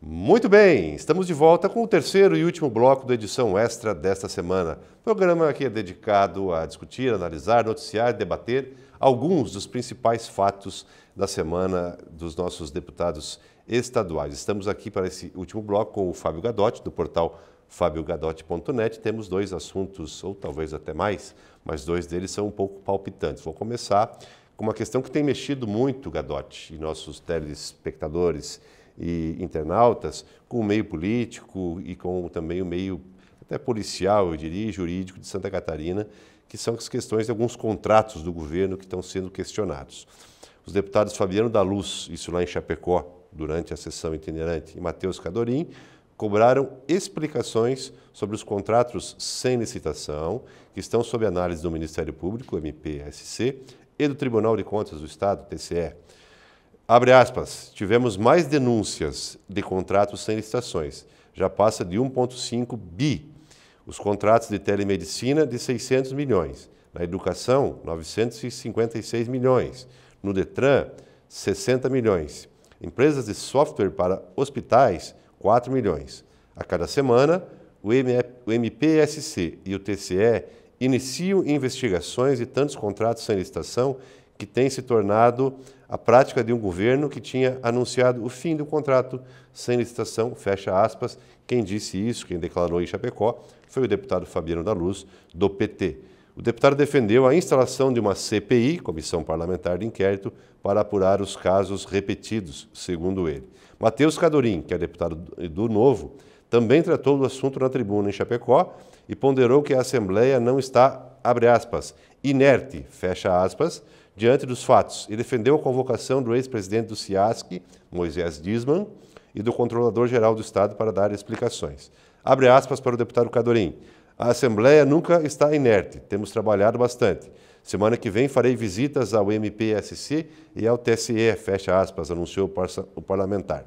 Muito bem, estamos de volta com o terceiro e último bloco da Edição Extra desta semana. O programa que é dedicado a discutir, analisar, noticiar e debater alguns dos principais fatos da semana dos nossos deputados estaduais. Estamos aqui para esse último bloco com o Fábio Gadotti, do portal fabiogadotti.net. Temos dois assuntos, ou talvez até mais, mas dois deles são um pouco palpitantes. Vou começar com uma questão que tem mexido muito, Gadotti, e nossos telespectadores e internautas, com o meio político e com também o meio até policial, eu diria, e jurídico de Santa Catarina, que são as questões de alguns contratos do governo que estão sendo questionados. Os deputados Fabiano da Luz, isso lá em Chapecó, durante a sessão itinerante, e Matheus Cadorim, cobraram explicações sobre os contratos sem licitação, que estão sob análise do Ministério Público, MPSC, e do Tribunal de Contas do Estado, TCE. Abre aspas, tivemos mais denúncias de contratos sem licitações, já passa de 1,5 bi. Os contratos de telemedicina de 600 milhões, na educação, 956 milhões, no Detran, 60 milhões. Empresas de software para hospitais, 4 milhões. A cada semana, o MPSC e o TCE iniciam investigações e tantos contratos sem licitação que tem se tornado a prática de um governo que tinha anunciado o fim do contrato sem licitação, fecha aspas. Quem disse isso, quem declarou em Chapecó, foi o deputado Fabiano da Luz, do PT. O deputado defendeu a instalação de uma CPI, Comissão Parlamentar de Inquérito, para apurar os casos repetidos, segundo ele. Matheus Cadorim, que é deputado do Novo, também tratou do assunto na tribuna em Chapecó e ponderou que a Assembleia não está, abre aspas, inerte, fecha aspas, diante dos fatos, e defendeu a convocação do ex-presidente do CIASC, Moisés Disman, e do Controlador-Geral do Estado para dar explicações. Abre aspas para o deputado Cadorim. A Assembleia nunca está inerte, temos trabalhado bastante. Semana que vem farei visitas ao MPSC e ao TSE, fecha aspas, anunciou o parlamentar.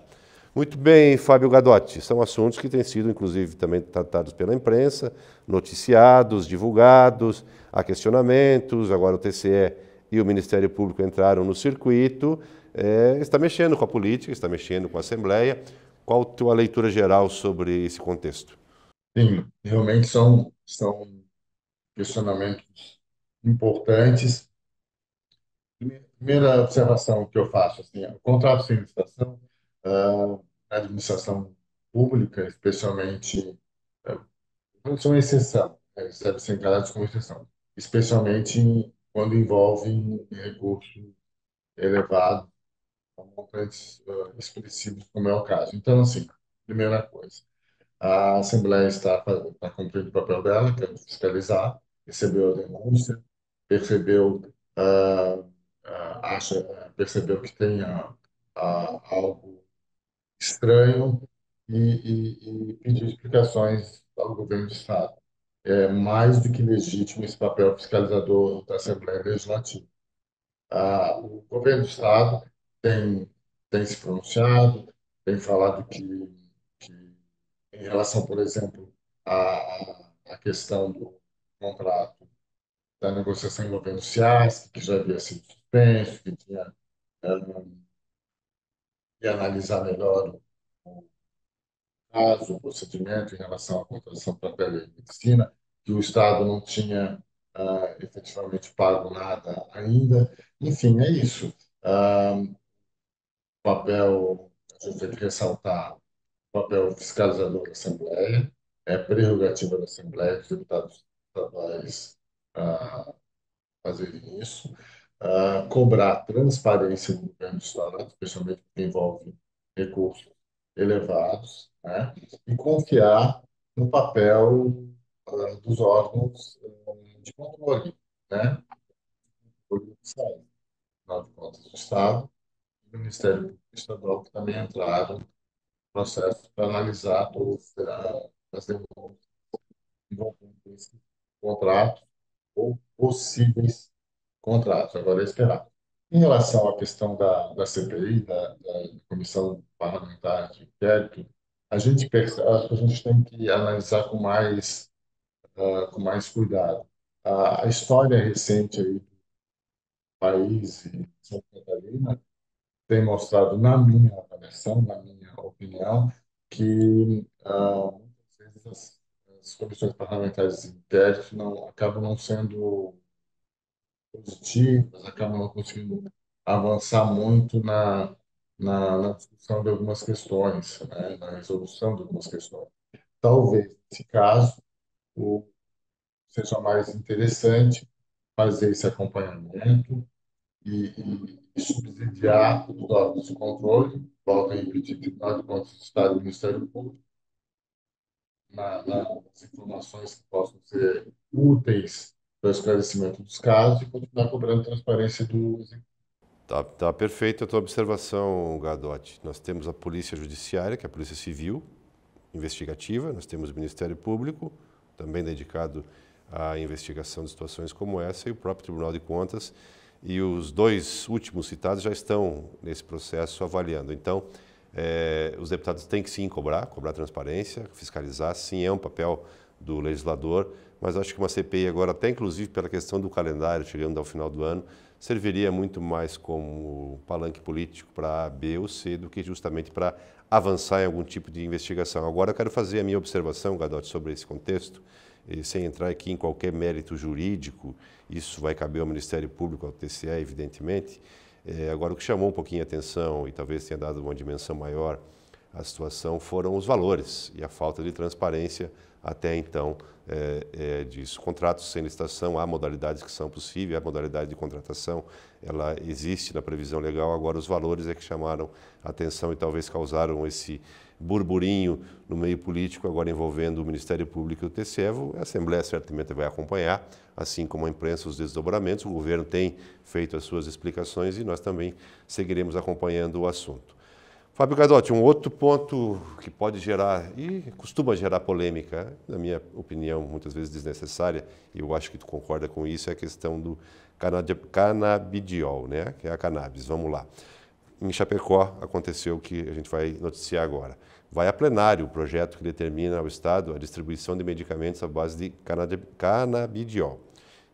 Muito bem, Fábio Gadotti, são assuntos que têm sido, inclusive, também tratados pela imprensa, noticiados, divulgados, há questionamentos, agora o TCE e o Ministério Público entraram no circuito, está mexendo com a política, está mexendo com a Assembleia. Qual a tua leitura geral sobre esse contexto? Sim, realmente são questionamentos importantes. Primeira observação que eu faço, assim, o contrato sem licitação, na administração pública, especialmente, são exceção, eles devem ser encarados como exceção, especialmente quando envolvem recursos elevados, montantes expressivos, como é o caso. Então, assim, primeira coisa, a Assembleia está cumprindo o papel dela, que é de fiscalizar, recebeu a denúncia, percebeu, ah, percebeu que tem algo estranho e pediu explicações ao governo do Estado. É mais do que legítimo esse papel fiscalizador da Assembleia Legislativa. O governo do Estado tem se pronunciado, tem falado que em relação, por exemplo, à questão do contrato da negociação envolvendo o SIASC, que já havia sido suspenso, que tinha que analisar melhor o caso, o procedimento em relação à contratação para a telemedicina, que o Estado não tinha efetivamente pago nada ainda. Enfim, é isso. Papel, a gente tem que ressaltar o papel fiscalizador da Assembleia, é prerrogativa da Assembleia, dos deputados estaduais fazerem isso, cobrar transparência do governo do Estado, especialmente porque envolve recursos elevados, né? E confiar no papel dos órgãos de controle, né? Afinal de contas, do Estado e do Ministério Público Estadual, que também entraram no processo para analisar todas as denúncias envolvendo esse contrato ou possíveis contratos. Agora é esperar. Em relação à questão da CPI, da Comissão Parlamentar de Inquérito, acho que a gente tem que analisar com mais cuidado. A história recente aí do país e de Santa Catarina tem mostrado, na minha avaliação, na minha opinião, que muitas vezes as comissões parlamentares de inquérito acabam não sendo positivas, acabam não conseguindo avançar muito na discussão de algumas questões, né, na resolução de algumas questões. talvez, nesse caso, seja mais interessante fazer esse acompanhamento e subsidiar os órgãos de controle, volto a repetir, Tribunal de Contas do Estado e Ministério Público, nas informações que possam ser úteis para o esclarecimento dos casos e continuar cobrando transparência do executivo. Tá perfeito a tua observação, Gadotti. Nós temos a Polícia Judiciária, que é a Polícia Civil, investigativa, nós temos o Ministério Público, também dedicado à investigação de situações como essa, e o próprio Tribunal de Contas, e os dois últimos citados já estão nesse processo avaliando. Então, os deputados têm que sim cobrar transparência, fiscalizar, sim, é um papel do legislador, mas acho que uma CPI agora, até inclusive pela questão do calendário, chegando ao final do ano, serviria muito mais como palanque político para A, B ou C do que justamente para avançar em algum tipo de investigação. Agora eu quero fazer a minha observação, Gadotti, sobre esse contexto, e sem entrar aqui em qualquer mérito jurídico, isso vai caber ao Ministério Público, ao TCE, evidentemente. Agora, o que chamou um pouquinho a atenção e talvez tenha dado uma dimensão maior à situação foram os valores e a falta de transparência até então disso. Contratos sem licitação, há modalidades que são possíveis, a modalidade de contratação, ela existe na previsão legal, agora os valores é que chamaram a atenção e talvez causaram esse burburinho no meio político, agora envolvendo o Ministério Público e o TCE. A Assembleia certamente vai acompanhar, assim como a imprensa, os desdobramentos. O governo tem feito as suas explicações e nós também seguiremos acompanhando o assunto. Fábio Gadotti, um outro ponto que pode gerar, e costuma gerar polêmica, na minha opinião, muitas vezes desnecessária, e eu acho que tu concorda com isso, é a questão do canabidiol, né? Que é a cannabis. Vamos lá. Em Chapecó aconteceu o que a gente vai noticiar agora. Vai a plenário o projeto que determina ao Estado a distribuição de medicamentos à base de canabidiol.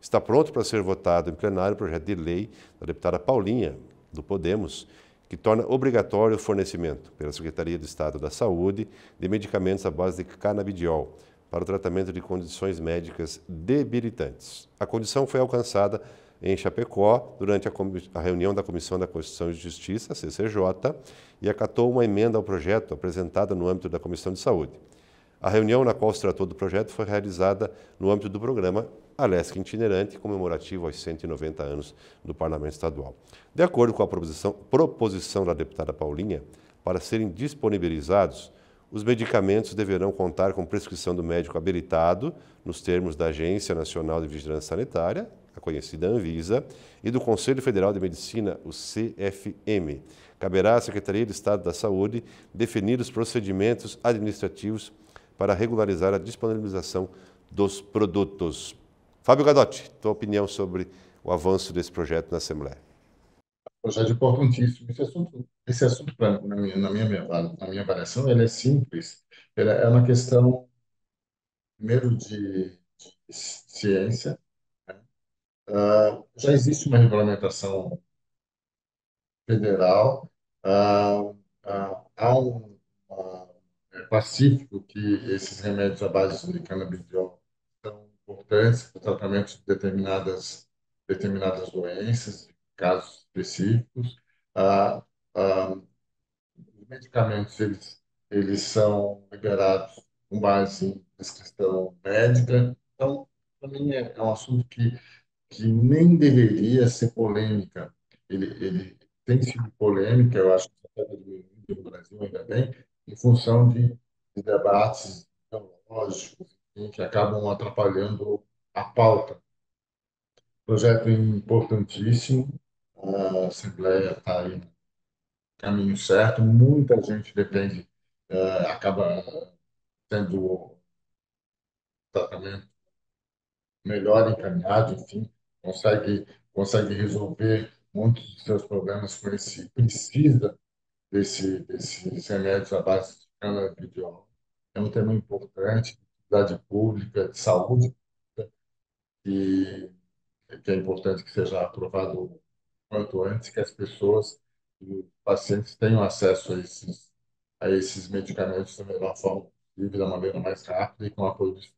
Está pronto para ser votado em plenário o projeto de lei da deputada Paulinha, do Podemos, que torna obrigatório o fornecimento pela Secretaria de Estado da Saúde de medicamentos à base de canabidiol para o tratamento de condições médicas debilitantes. A condição foi alcançada em Chapecó durante a reunião da Comissão da Constituição e Justiça, CCJ, e acatou uma emenda ao projeto apresentada no âmbito da Comissão de Saúde. A reunião na qual se tratou do projeto foi realizada no âmbito do programa Alesc Itinerante, comemorativo aos 190 anos do Parlamento Estadual. De acordo com a proposição da deputada Paulinha, para serem disponibilizados, os medicamentos deverão contar com prescrição do médico habilitado, nos termos da Agência Nacional de Vigilância Sanitária, a conhecida Anvisa, e do Conselho Federal de Medicina, o CFM. Caberá à Secretaria de Estado da Saúde definir os procedimentos administrativos para regularizar a disponibilização dos produtos. Fábio Gadotti, tua opinião sobre o avanço desse projeto na Assembleia? Projeto importantíssimo. Esse assunto na minha avaliação, ele é simples. Ele é uma questão, primeiro, de ciência. Já existe uma regulamentação federal, há é pacífico que esses remédios à base de canabidiol são importantes para o tratamento de determinadas doenças, casos específicos. Os medicamentos, eles são liberados com base em prescrição médica. Então, para mim, é um assunto que nem deveria ser polêmica. Ele tem sido polêmica, eu acho que está diminuindo no Brasil, ainda bem, em função de debates ideológicos que acabam atrapalhando a pauta. Projeto importantíssimo, a Assembleia está aí no caminho certo, muita gente depende, acaba tendo tratamento melhor encaminhado, enfim, consegue resolver muitos dos seus problemas com precisa desses remédios à base de canabidiol. É um tema importante, de saúde pública, de saúde, e que é importante que seja aprovado o quanto antes, que as pessoas, os pacientes tenham acesso a esses medicamentos da melhor forma possível, da maneira mais rápida e com apoio do Estado.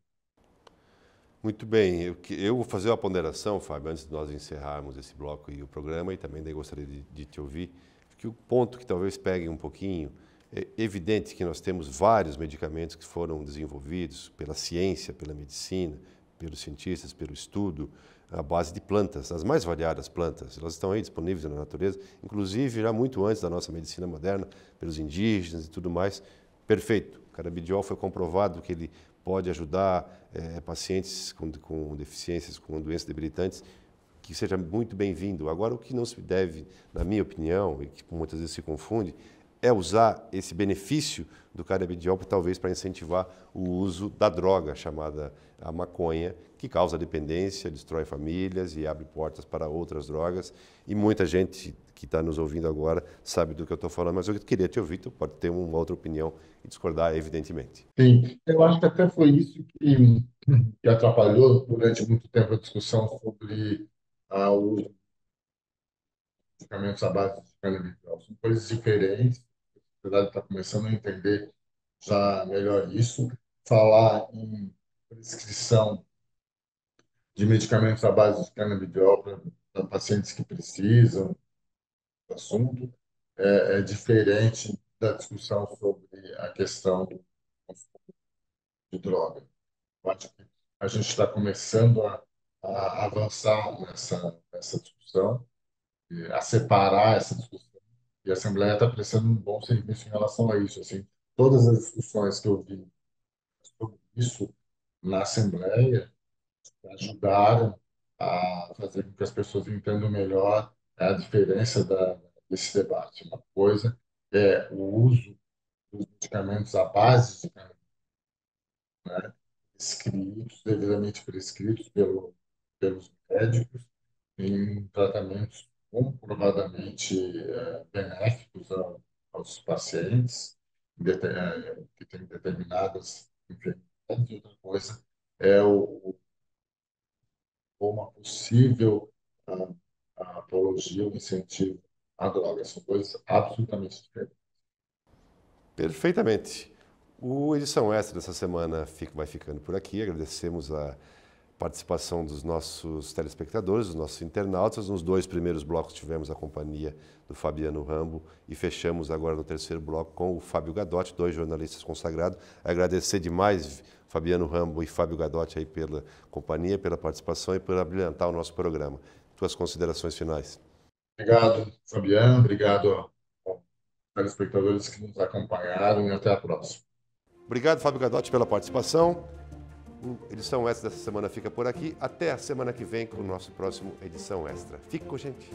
Muito bem, eu vou fazer uma ponderação, Fábio, antes de nós encerrarmos esse bloco e o programa, e também daí gostaria de te ouvir, que o ponto que talvez pegue um pouquinho É evidente que nós temos vários medicamentos que foram desenvolvidos pela ciência, pela medicina, pelos cientistas, pelo estudo, à base de plantas, as mais variadas plantas. Elas estão aí disponíveis na natureza, inclusive já muito antes da nossa medicina moderna, pelos indígenas e tudo mais. Perfeito. O canabidiol foi comprovado que ele pode ajudar pacientes com deficiências, com doenças debilitantes, que seja muito bem-vindo. Agora, o que não se deve, na minha opinião, e que muitas vezes se confunde, é usar esse benefício do canabidiol talvez para incentivar o uso da droga chamada a maconha, que causa dependência, destrói famílias e abre portas para outras drogas. E muita gente que está nos ouvindo agora sabe do que eu estou falando, mas eu queria te ouvir, tu pode ter uma outra opinião e discordar, evidentemente. Sim, eu acho que até foi isso que atrapalhou durante muito tempo a discussão sobre o uso de medicamentos à base de canabidiol. São coisas diferentes, a sociedade está começando a entender já melhor isso. Falar em prescrição de medicamentos à base de canabidiol para pacientes que precisam do assunto é diferente da discussão sobre a questão do consumo de droga. Eu acho que a gente está começando a avançar nessa discussão, a separar essa discussão. E a Assembleia está prestando um bom serviço em relação a isso. Assim, todas as discussões que eu vi sobre isso na Assembleia ajudaram a fazer com que as pessoas entendam melhor a diferença desse debate. Uma coisa é o uso dos medicamentos à base de cannabis, né, prescritos, devidamente prescritos pelos médicos, em tratamentos comprovadamente benéficos aos pacientes que têm determinadas enfermidades. E outra coisa é uma possível ah, apologia ou incentivo à droga. São coisas absolutamente diferentes. Perfeitamente. O Edição Extra dessa semana vai ficando por aqui. Agradecemos a participação dos nossos telespectadores, dos nossos internautas. Nos 2 primeiros blocos tivemos a companhia do Fabiano Rambo e fechamos agora no 3º bloco com o Fábio Gadotti, 2 jornalistas consagrados. Agradecer demais Fabiano Rambo e Fábio Gadotti aí pela companhia, pela participação e por abrilhantar o nosso programa. Tuas considerações finais. Obrigado, Fabiano. Obrigado aos telespectadores que nos acompanharam e até a próxima. Obrigado, Fábio Gadotti, pela participação. A Edição Extra dessa semana fica por aqui. Até a semana que vem com o nosso próximo Edição Extra. Fique com a gente.